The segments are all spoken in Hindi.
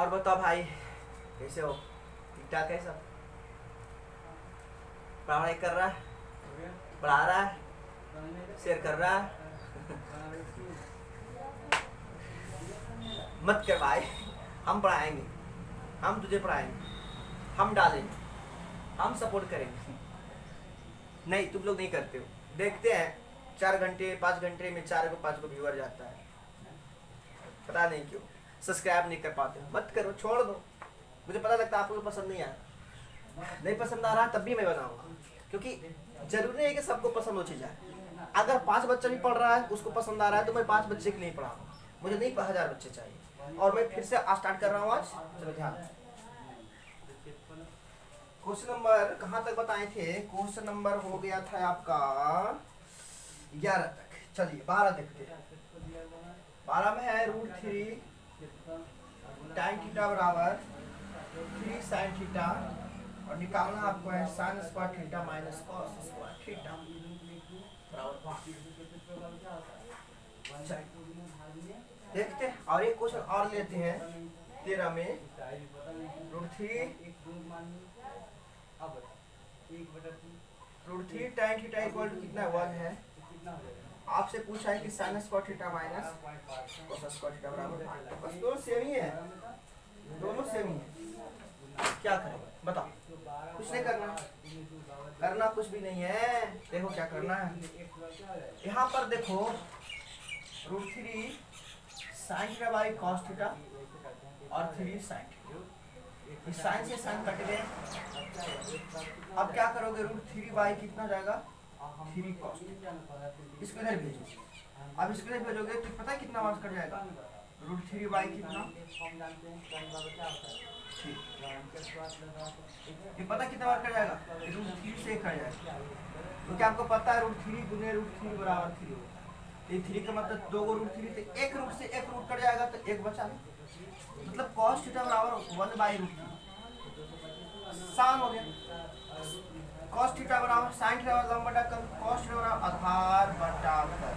और बताओ भाई, कैसे हो? ठीक ठाक है सब? पढ़ाई कर रहा है? पढ़ा रहा है? शेयर कर रहा है? मत कर भाई। हम पढ़ाएंगे, हम तुझे पढ़ाएंगे, हम डालेंगे, हम सपोर्ट करेंगे। नहीं, तुम लोग नहीं करते हो। देखते हैं 4 घंटे 5 घंटे में 4 को 5 को व्यूअर जाता है, पता नहीं क्यों। सब्सक्राइब नहीं कर पाते हो, मत करो, छोड़ दो। मुझे पता लगता है आप लोगों को पसंद नहीं आया, नहीं पसंद आ रहा तब भी मैं बनाऊंगा, क्योंकि जरूरी नहीं है कि सबको पसंद हो चीज़ है। अगर 5 बच्चा भी पढ़ रहा है, उसको पसंद आ रहा है, तो मैं 5 बच्चे की नहीं पढ़ाऊंगा। मुझे नहीं 1000 बच्चे चाहिए। और मैं फिर से स्टार्ट कर रहा हूँ आज। चलो ध्यान। क्वेश्चन नंबर कहाँ तक बताए थे? क्वेश्चन नंबर हो गया था आपका 11 तक। चलिए 12 देखते हैं। 12 में है √3 tan थीटा बराबर 3 sin थीटा, और निकालना आपको है sin square theta minus cos square theta बराबर। देखते हैं और एक क्वेश्चन और लेते हैं 13 में। √3 tan थीटा इक्वल टू कितना 1 है। आपसे पूछा है कि sin square theta minus cos square theta बराबर, बस दोनों सेम ही है, दोनों सेम ही है। क्या करें बताओ? कुछ नहीं करना, करना कुछ भी नहीं है। देखो क्या करना है, यहाँ पर देखो √3 sin theta by cos theta और 3 sin थीटा, इस साइन से साइन कट गए। अब क्या करोगे, √3 बाई कितना जाएगा 3 cos, इसको इधर भेजो। अब इसको इधर भेजोगे तो पता है कितना मार्क्स कट जाएगा, √3 बाई कितना, ये पता कितना बार कट जाएगा, √3 से कट जाएगा, क्योंकि आपको पता है √3 गुने √3 बराबर 3 होता है। ये 3 का मतलब 2 √3, तो एक रूट से एक रूट कट जाएगा तो एक बचा, मतलब cos थीटा बराबर 1/√3 सान हो गया। cos थीटा बराबर sin थीटा लंब बटा कर, cos थीटा बराबर आधार बटा कर,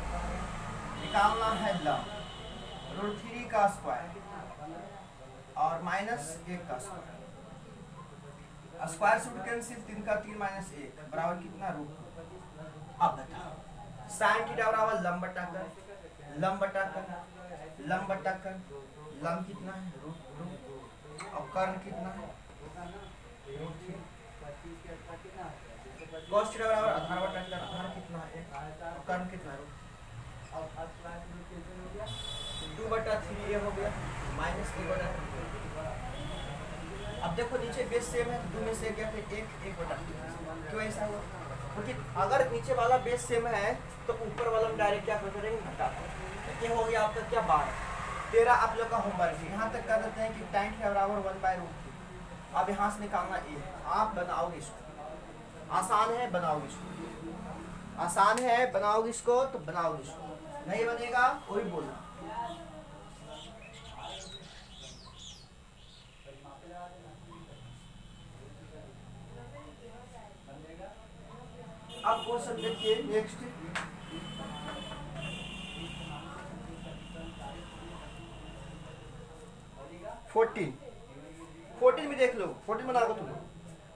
निकालना है लंब, √3 का स्क्वायर और माइनस 1 का स्क्वायर, स्क्वायर से रूट कैंसिल, 3 का 3 माइनस 1 बराबर कितना √2। अब बताओ sin थीटा बराबर लंब बटा कर, लंब बटा कर, लंब बटा कर, लंब कितना है √2 और कर्ण कितना है √3। cos थीटा बराबर आधार बटा कर, आधार कितना है और कर्ण कितना है 2/3 ये हो गया माइनस 1/3। अब देखो नीचे बेस सेम है, 2 में से क्या थे 1/3। क्यों ऐसा हुआ? क्योंकि अगर नीचे वाला बेस सेम है तो ऊपर वाला हम डायरेक्ट क्या करेंगे, घटा। ये हो गया आपका क्या 12। 13 आप लोग का होमवर्क है, यहाँ तक कर देते हैं कि tan थीटा बराबर 1/√3। अब यहाँ से निकालना ए, आप बनाओगे इसको, आसान है बनाओगे इसको, आसान है बनाओगे इसको, तो बनाओगे इसको, नहीं बनेगा कोई बोलना। अब क्वेश्चन देखिए नेक्स्ट, 14 भी देख लो, 14 बना लो तुम।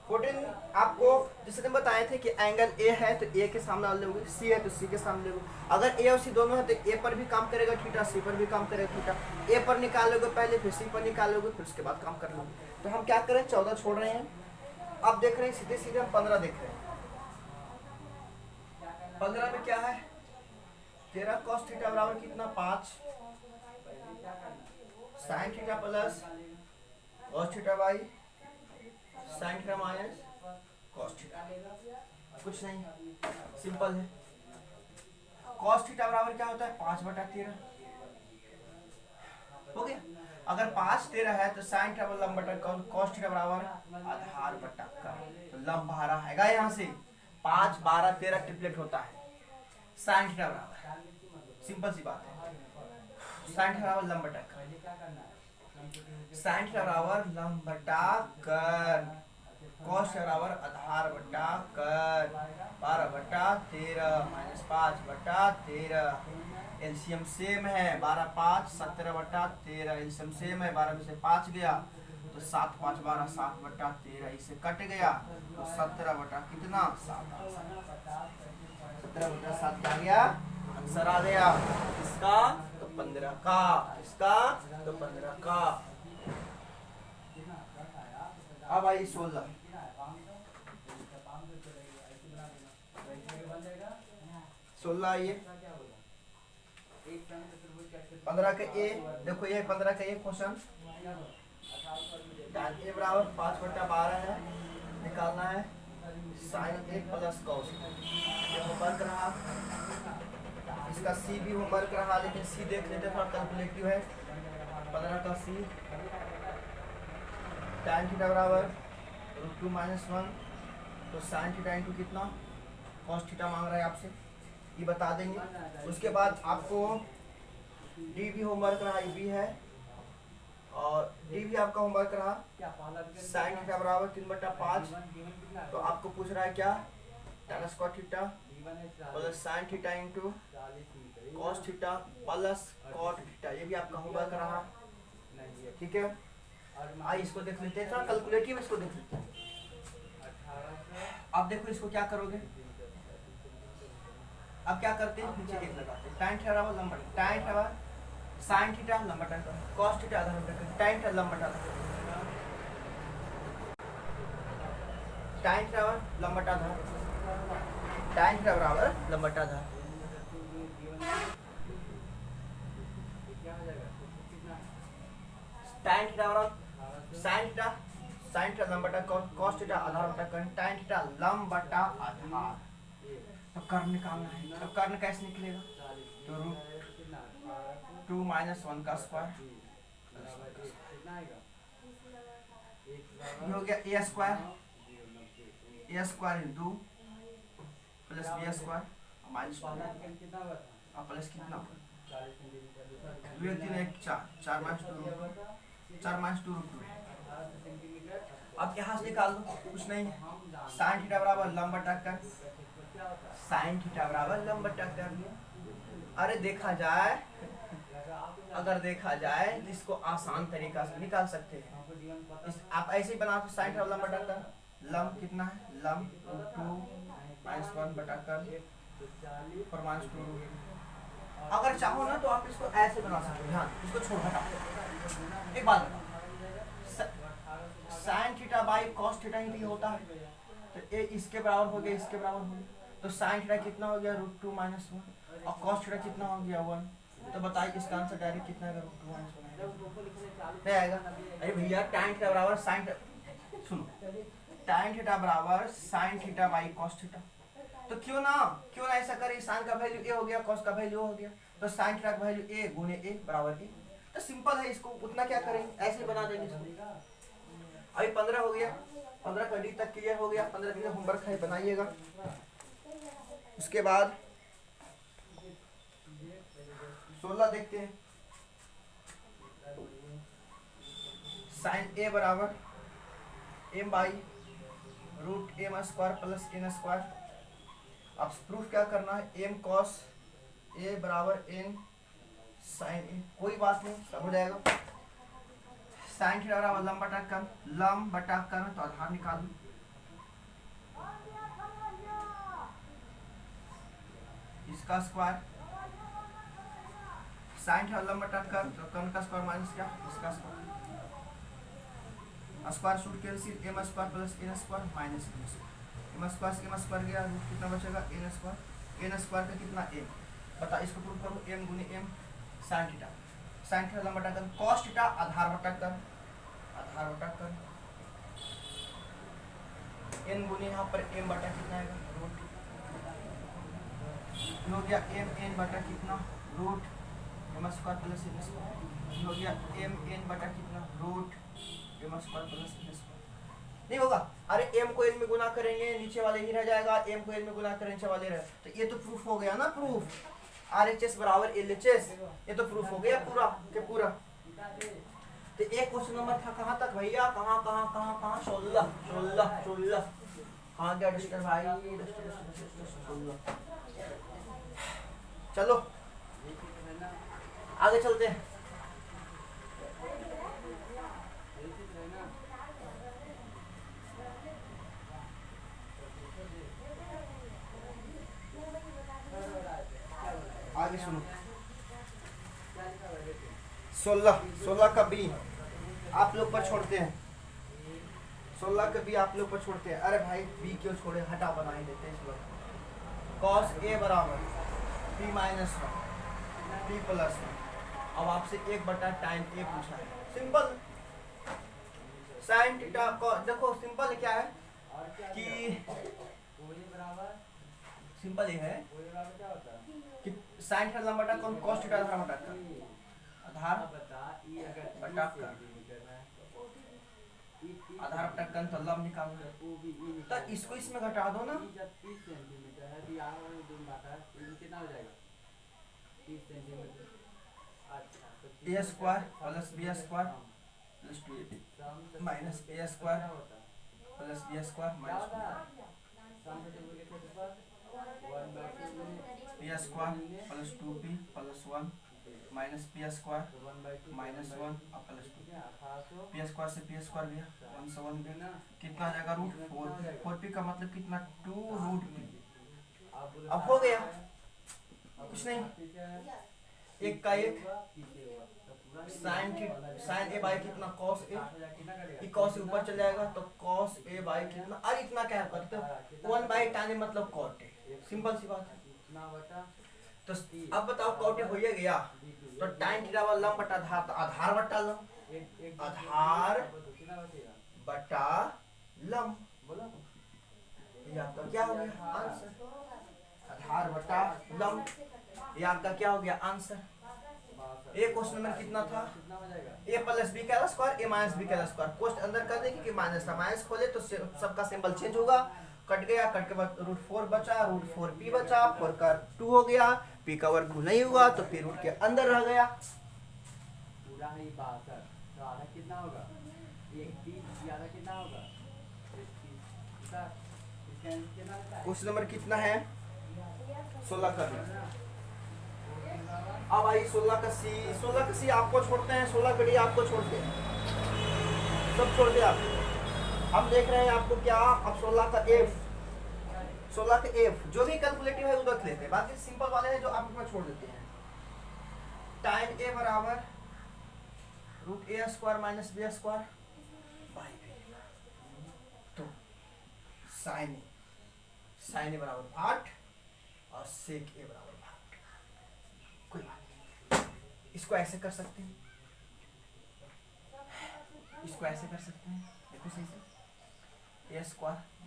14 आपको जैसे तुम बताए थे कि एंगल ए है तो ए के सामने डाल दोगे, सी है तो सी के सामने दोगे। अगर ए और सी दोनों है तो ए पर भी काम करेगा थीटा, सी पर भी काम करेगा थीटा। ए पर निकालोगे पहले, फिर सी पर निकालोगे, फिर उसके बाद काम कर लोगे। तो हम क्या करें, 14 छोड़ रहे हैं। अब देख रहे हैं सीधे सीधे हम 15 देख रहे हैं। 15 में क्या है, 13 cos थीटा बराबर कितना 5 sin theta plus cos theta by sin theta minus cos theta. कुछ नहीं, सिंपल है। cos थीटा बराबर क्या होता है 5/13 हो गया। अगर 5 13 है तो sin थीटा लंब बटा cos थीटा बराबर आधार बटा कर, तो लंब बाहर आएगा यहाँ से, 5 12 13 ट्रिपलेट होता है। sin थीटा बराबर सिंपल सी बात है, sin थीटा बराबर लंब बटा कर, sin थीटा बराबर लंब बटा कर, cos थीटा बराबर आधार बटा कर, 12/13 माइनस 5/13 एलसीएम सेम है 12 5 17/13, एलसीएम सेम है 12 में से 5 गया तो 7 5 12 7/13, इससे कट गया तो 17 बटा कितना 7, 17/7 आ गया आंसर आ गया इसका तो 15 का, इसका तो 15 का। अब आई 16 आइए 15 का ए, देखो ये 15 का ए क्वेश्चन ए बराबर 5/12 है, निकालना है साइन ए प्लस कॉस। ये होमवर्क रहा, इसका सी भी होमवर्क रहा, लेकिन सी देख लेते थोड़ा कैलकुलेटिव है। 15 का सी tan थीटा बराबर √2 - 1, तो sin थीटा इंटू कितना cos थीटा मांग रहा है आपसे, ये बता देंगे। उसके बाद आपको डी भी होमवर्क रहा, ये भी है, और डी भी आपका होमवर्क रहा sin थीटा बराबर 3/5, तो आपको पूछ रहा है क्या tan square theta plus sin theta into cos theta plus cot theta, ये भी आपका होमवर्क रहा, ठीक है। आइए इसको देख लेते हैं, थोड़ा कैलकुलेटिव इसको देख लेते हैं। अब देखो इसको क्या करोगे, अब क्या करते हैं नीचे एक लगाते हैं, tan थीटा बराबर लंबा tan थीटा बराबर sin थीटा लंबा बटा cos थीटा आधा बटा tan थीटा लंबा बटा tan थीटा बराबर लंबा बटा आधा tan थीटा बराबर लंबा बटा आधा tan थीटा बराबर sin थीटा लंबा बटा cos थीटा आधा बटा tan थीटा लंबा बटा आधा। तो कर्ण निकालना है, तो कर्ण कैसे निकलेगा, तो √2 - 1 का स्क्वायर हो गया a square into plus b square minus 2 और प्लस कितना 2 3 1 4 - 2 √2। अब यहाँ से निकाल दो, कुछ नहीं है, sin थीटा बराबर लंब बटा कर sin थीटा बराबर लंब बटा कर। अरे देखा जाए, अगर देखा जाए तो इसको आसान तरीका से निकाल सकते हैं। आप ऐसे ही बना, sin थीटा लंब बटा कर लंब कितना है लंब √2 - 1 बटा कर और -2। अगर चाहो ना तो आप इसको ऐसे बना सकते हो, ध्यान इसको छोड़ हटाओ। एक बात बताओ, sin theta by cos theta ही होता है, तो ए इसके बराबर हो गया, इसके बराबर हो गया, तो sin थीटा कितना हो गया √2 - 1 और cos थीटा कितना हो गया 1। तो बताइए इसका आंसर डायरेक्ट कितना आएगा √2 - 1 आएगा। अरे भैया tan थीटा बराबर sin, सुनो tan थीटा बराबर sin theta by cos theta, तो क्यों ना ऐसा करें, sin का वैल्यू a हो गया cos का वैल्यू हो गया, तो sin थीटा का वैल्यू a गुने a बराबर a। तो सिंपल है, इसको उतना क्या करेंगे, ऐसे ही बना देंगे इसको। अभी 15 हो गया, 15 का डी तक क्लियर हो गया, 15 के लिए होमवर्क है बनाइएगा। उसके बाद 16 देखते हैं, sin a बराबर m by √m square plus n square. अब प्रूफ क्या करना है, m cos a बराबर n sin a, कोई बात नहीं सब हो जाएगा। sin थीटा बराबर लंब बटा कर्ण, तो आधार निकाल लो, इसका स्क्वायर sin थीटा लंब बटा कर्ण, तो कर्ण का स्क्वायर माइनस क्या इसका square, square shoot cancel, m square plus n square minus m square गया, कितना बचेगा n स्क्वायर का कितना m, बता इसको प्रूफ करो, m गुने m sin थीटा लंब बटा कर्ण, cos थीटा आधार बटा कर्ण n गुने यहाँ पर m बटा कितना आएगा रूट, हो गया m n बटा कितना root m square plus n square, हो गया m n बटा कितना root m square plus n square. नहीं होगा, अरे m को n में गुना करेंगे नीचे वाले ही रह जाएगा, m को n में गुना करेंगे नीचे वाले रह, तो ये तो प्रूफ हो गया ना, प्रूफ RHS बराबर LHS, ये तो प्रूफ हो गया पूरा के पूरा। तो एक क्वेश्चन नंबर था कहाँ तक भैया, कहाँ 16 कहाँ गया डस्टर भाई, 16। चलो आगे चलते हैं। आगे सुनो, 16 का बी आप लोग पर छोड़ते हैं। 16 का बी आप लोग पर छोड़ते हैं। अरे भाई बी क्यों छोड़े, हटा बना ही देते हैं इस वक्त। कॉस ए बराबर पी माइनस 1 पी प्लस 1। अब आपसे 1/tan ए पूछा है, सिंपल। साइन थीटा देखो सिंपल क्या है कि सिंपल ये है कि साइन थीटा लंबा बटा कौन कॉस थीटा आधार बटा आधार बटा आधार बटा कन तो लंब निकालना, तो इसको इसमें घटा दो ना। A square plus B square plus 2 minus A square plus B square minus P square plus 2p plus 1 minus P square minus 1 और प्लस 2 पी स्क्वायर से पी स्क्वायर गया 1 से 1 गया, कितना आ जाएगा रूट 4p का मतलब कितना 2 रूट p। अब हो गया कुछ नहीं, एक का एक साइन ए बाई कितना कॉस ए, कॉस ऊपर चल जाएगा तो कॉस ए बाई कितना, और इतना क्या करते हो 1/tan मतलब कॉट ए, सिंपल सी बात है। तो अब बताओ कॉट ए हो गया तो tan थीटा वाला लंब बटा आधार, तो आधार बटा लंब, आधार बटा लंब, ये आपका क्या हो गया आंसर, आधार बटा लंब, ये आपका क्या हो गया आंसर। ए क्वेश्चन नंबर कितना था, ए प्लस बी का स्क्वायर ए माइनस बी का स्क्वायर, क्वेश्चन अंदर कर देंगे कि माइनस था, माइनस खोले तो सबका सिंबल चेंज होगा, कट गया, कट के बाद √4 बचा, √4p बचा, 4 का 2 हो गया, p का वर्ग नहीं हुआ तो p रूट के अंदर रह गया। पूरा ही 62 तो आधा कितना होगा, 1 आधा कितना होगा, क्वेश्चन नंबर कितना है 16 का। अब आई 16 का सी आपको छोड़ते हैं, 16 का डी आपको छोड़ते हैं, सब छोड़ दिया। हम देख रहे हैं आपको क्या, अब 16 का एफ जो भी कैलकुलेटिव है उधर लेते हैं, बाकी सिंपल वाले हैं जो आप इसमें छोड़ देते हैं। tan ए बराबर √a² minus b² by B, तो साइन ए बराबर 8 और सेक ए बराबर 8, कोई बात नहीं। इसको ऐसे कर सकते हैं, इसको ऐसे कर सकते हैं, देखो सही से, a²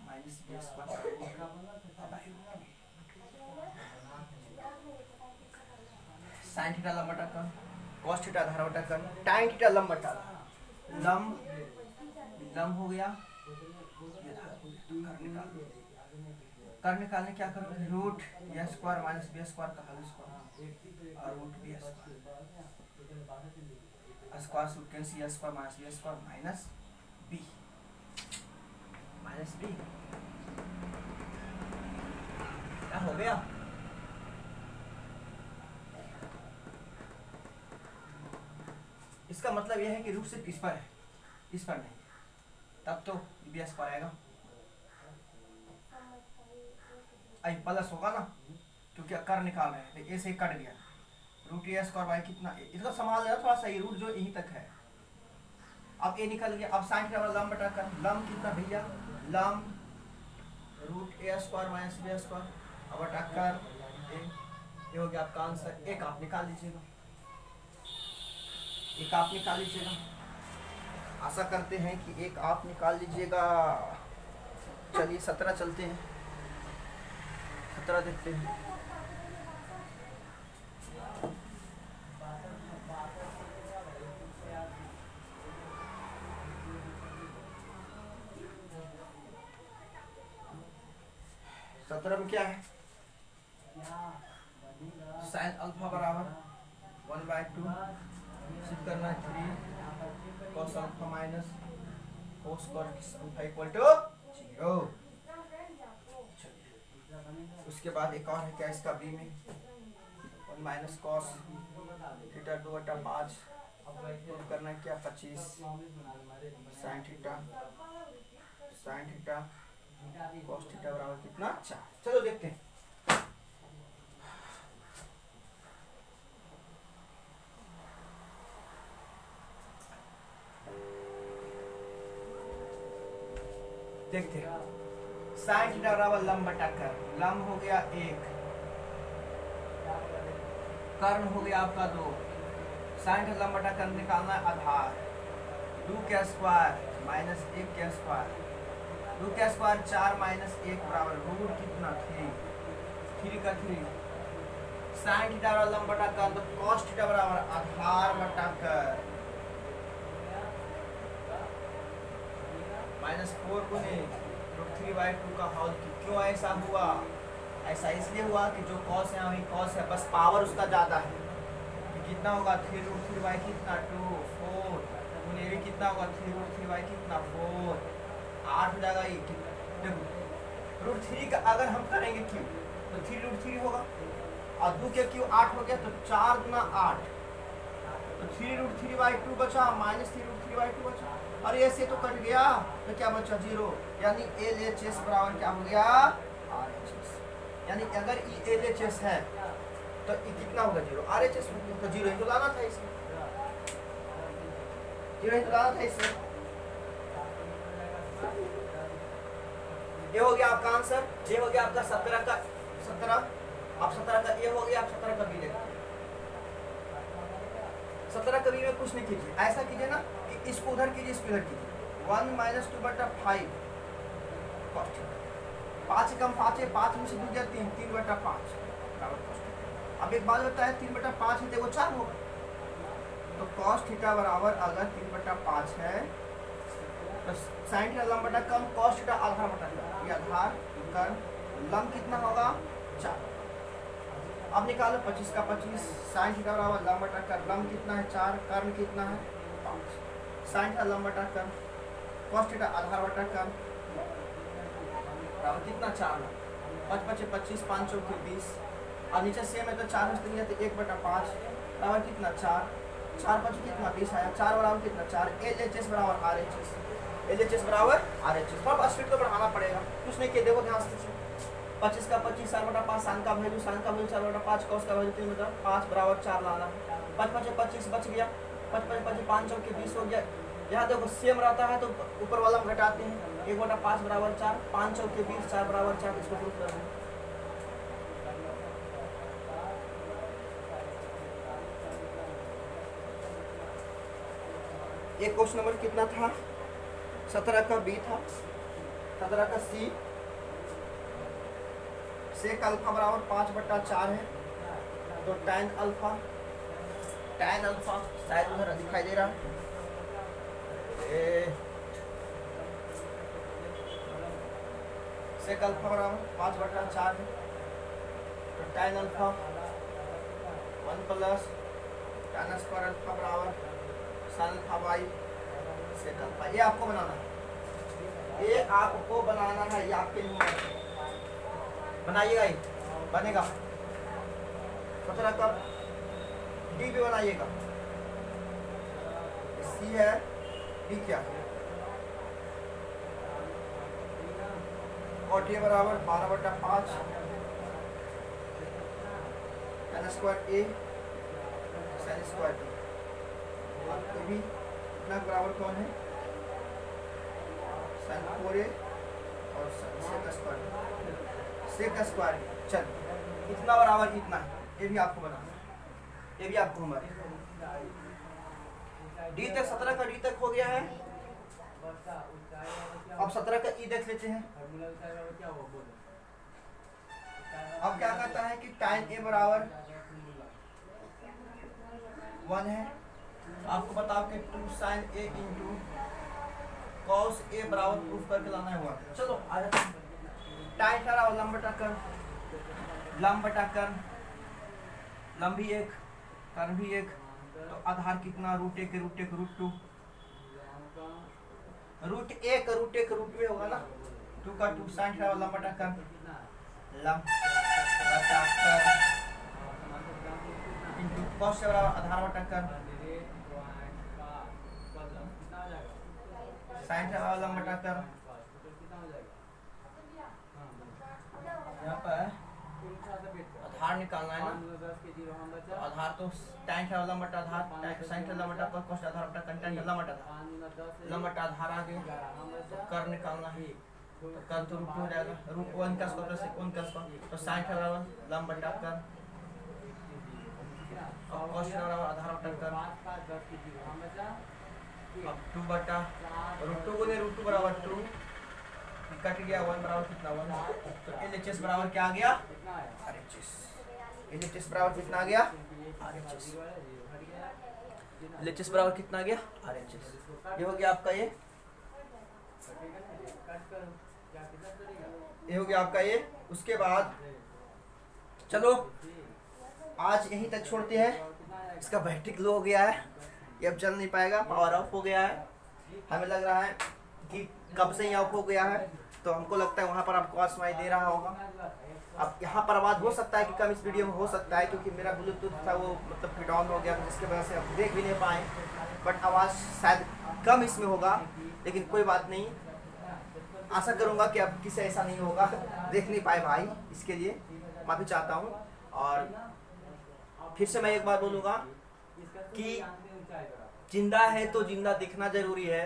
minus b² sine theta लंब बटा कन, कॉस थीटा आधार बटा कन, tan थीटा लंब बटा लंब हो गया, कर निकालने क्या करोगे, √a² माइनस b² का होल स्क्वायर और √b² square suit cancel, a² minus b² minus b क्या हो गया। इसका मतलब यह है कि रूट सिर्फ इस पर है, इस पर नहीं, तब तो b² आएगा, आई प्लस होगा ना, क्योंकि कर निकाल रहे हैं, ए से कट गया, √a² बाई कितना, इसको संभाल लेना थोड़ा सा, ये रूट जो यहीं तक है, अब ए निकल गया। अब साइन थीटा वाला लंब बटा कर, लंब कितना भैया, लंब √a² माइनस b² अब बटा कर ये हो गया आपका आंसर। एक आप निकाल लीजिएगा, एक आप निकाल लीजिएगा, आशा करते हैं कि एक आप निकाल लीजिएगा। चलिए 17 चलते हैं, 17 देखते हैं। सत्रह में क्या है, साइन अल्फा बराबर 1/2 सिद्ध करना है 3 cos alpha minus cos alpha equal to 0। उसके बाद एक और है क्या इसका बी में माइनस कॉस थीटा 2/5 प्रूव करना है क्या 25 साइन थीटा कॉस थीटा बराबर कितना 4। चलो देखते हैं। देखते हैं साइन थीटा बराबर लंब बटा कर्ण। लंब हो गया 1, कर्ण हो गया आपका 2। साइन थीटा लंब बटा कर्ण निकालना है आधार 2 का स्क्वायर माइनस 1 का स्क्वायर। 2 का स्क्वायर 4 माइनस 1 बराबर रूट कितना 3 का 3। साइन थीटा बराबर लंब बटा कर्ण तो कॉस थीटा बराबर आधार बटा कर्ण माइनस 4 गुने √3/2 का होल क्यूब। क्यों ऐसा हुआ? ऐसा इसलिए हुआ कि जो कॉस है वही कॉस है, बस पावर उसका ज़्यादा है। ये कितना होगा 3√3 कितना 2 4 गुने भी कितना होगा 3√3 कितना 4 8 हो जाएगा। ये देखो √3 का अगर हम करेंगे क्यूब तो 3√3 होगा और 2 के क्यूब 8 हो गया तो 4 गुना 8 तो 3√3/2 बचा माइनस 3√3/2 बचा। और ऐसे तो कट गया तो क्या बचा 0, यानी LHS बराबर क्या हो गया RHS। यानी अगर LHS है तो ये कितना होगा 0, RHS तो 0 ही तो लाना था इसमें, 0 ही तो लाना था इसमें। ये हो गया आपका आंसर। ये हो गया आपका 17 का 17। अब 17 का ये हो गया, आप 17 का बी देखते हैं। 17 का बी में कुछ नहीं कीजिए, ऐसा कीजिए ना कि इसको उधर कीजिए इसको इधर कीजिए। 1 - 2/5 कॉस थीटा 5 कम 5 है, 5 में से 2 गया 3 3/5 बराबर कॉस थीटा। अब एक बात बताया 3/5 है देखो 4 होगा तो कॉस थीटा बराबर अगर 3/5 है तो साइन थीटा लंब बटा कर्ण कॉस थीटा आधार बटा कर्ण, ये आधार कर्ण लंब कितना होगा 4। अब निकालो 25 का 25 साइन थीटा बराबर लंब बटा कर्ण लंब कितना है 4 कर्ण कितना है 5। साइन थीटा लंब बटा कर्ण कॉस थीटा आधार बटा कर्ण बराबर कितना 4 5 5 25 5 चौके 20 और नीचे सेम है तो 4 में से तो 1/5 बराबर कितना 4 4 5 कितना 20 आया 4 बराबर कितना 4। LHS बराबर RHS, LHS बराबर RHS। अब स्पीड तो बढ़ाना पड़ेगा, कुछ नहीं किया देखो ध्यान से। 25 का 25 4/5 साइन का वैल्यू 4/5 कॉस का वैल्यू 3/5 बराबर 4 लाना है। 5 5 25 बच गया 5 5 5 5 चौके 20 हो गया। यहाँ देखो सेम रहता है तो ऊपर वाला हम घटाते हैं 1/5 बराबर 4 5 चौके 20 4 बराबर 4 इसको प्रूफ कर दें। ये क्वेश्चन नंबर कितना था 17 का बी था। 17 का सी सेक अल्फा बराबर 5/4 है तो tan अल्फा शायद उधर दिखाई दे रहा है। सेक अल्फा बराबर 5/4 है तो tan alpha 1 plus tan square alpha बराबर sin alpha by sec alpha. ये आपको बनाना है, ये आपको बनाना है, ये आपके लिए बनाइएगा, ये बनेगा। 17 का डी भी बनाइएगा। सी है डी क्या है और टी बराबर 12/5 tan स्क्वायर ए sin स्क्वायर बी और ये भी इतना बराबर कौन है sin 4a और सेक स्क्वायर। चल इतना बराबर इतना है, ये भी आपको बनाना है, ये भी आपको हमारे डी तक 17 का डी तक हो गया है। अब 17 का ई देख लेते हैं। अब क्या कहता है कि tan ए बराबर 1 है। आपको बताओ कि 2 sin a into cos a बराबर प्रूफ करके लाना है 1। चलो आ जाते हैं। tan का लंब बटा कर्ण लंब भी 1 कर्ण भी 1 तो आधार कितना √1 √2 √1 होगा ना 2 का 2 sin थीटा लंब बटा कर्ण लंब बटा कर्ण कॉस्ट से बराबर आधार बटा कर, साइन से बराबर लंब बटा कर, यहाँ पर आधार निकालना है ना, तो आधार तो tan है लंब बटा आधार, sin है लंब बटा cos आधार बटा कंटेंट है लंब बटा आधार, लंब बटा आधार आ गया, तो कर निकालना है, तो कर तो रूट हो जाएगा, रूट 1 का स्क्वायर प्लस 1 का स्क्वायर, तो sin है बराबर लंब बटा कर और cos है बराबर आधार बटा कर, अब 2 बटा रूट 2 गुने रूट 2 बराबर 2, कट गया 1 बराबर कितना 1, तो LHS बराबर क्या आ गया RHS, LHS बराबर कितना आ गया RHS, LHS बराबर कितना आ गया RHS। ये हो गया आपका ये हो गया आपका ये। उसके बाद चलो आज यहीं तक छोड़ते हैं, इसका बैटरी लो हो गया है, ये अब चल नहीं पाएगा, पावर ऑफ हो गया है, हमें लग रहा है कि कब से ही ऑफ हो गया है, तो हमको लगता है वहाँ पर आपको आवाज़ दे रहा होगा। अब यहाँ पर आवाज़ हो सकता है कि कम इस वीडियो में हो सकता है, क्योंकि मेरा ब्लूटूथ था वो मतलब कि डाउन हो गया, जिसकी वजह से आप देख भी नहीं पाए, बट आवाज़ शायद कम इसमें होगा, लेकिन कोई बात नहीं, आशा करूँगा कि अब किसी ऐसा नहीं होगा, देख नहीं पाए भाई, इसके लिए माफ़ी चाहता हूँ। और फिर से मैं एक बार बोलूँगा कि जिंदा है तो जिंदा दिखना जरूरी है,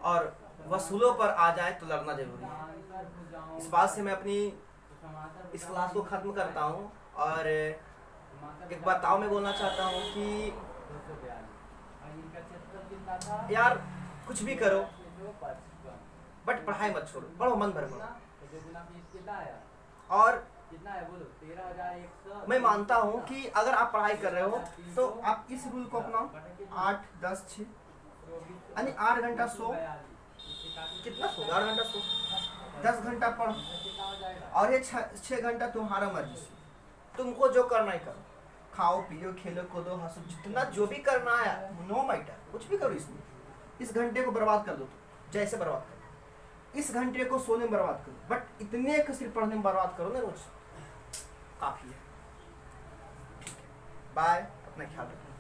और वसूलों पर आ जाए तो लड़ना जरूरी है। इस बात से मैं अपनी इस क्लास को ख़त्म करता हूँ, और एक बात मैं बोलना चाहता हूँ कि यार कुछ भी करो बट पढ़ाई मत छोड़ो, पढ़ो मन भर पढ़ो। और मैं मानता हूँ कि अगर आप पढ़ाई कर रहे हो तो आप इस रूल को अपनाओ, 8 10 6 यानी 8 घंटा सो, कितना सो 8 घंटा सो, 10 घंटा पढ़ो, और ये 6 घंटा तुम्हारा मर्जी से, तुमको जो करना है करो, खाओ पियो खेलो कूदो हंसो, जितना जो भी करना है नो मैटर, कुछ भी करो इसमें। इस घंटे को बर्बाद कर दो, तो जैसे बर्बाद करो, इस घंटे को सोने में बर्बाद करो, बट इतने को सिर्फ पढ़ने में बर्बाद करो ना रोज, काफ़ी है। बाय, अपना ख्याल रखो।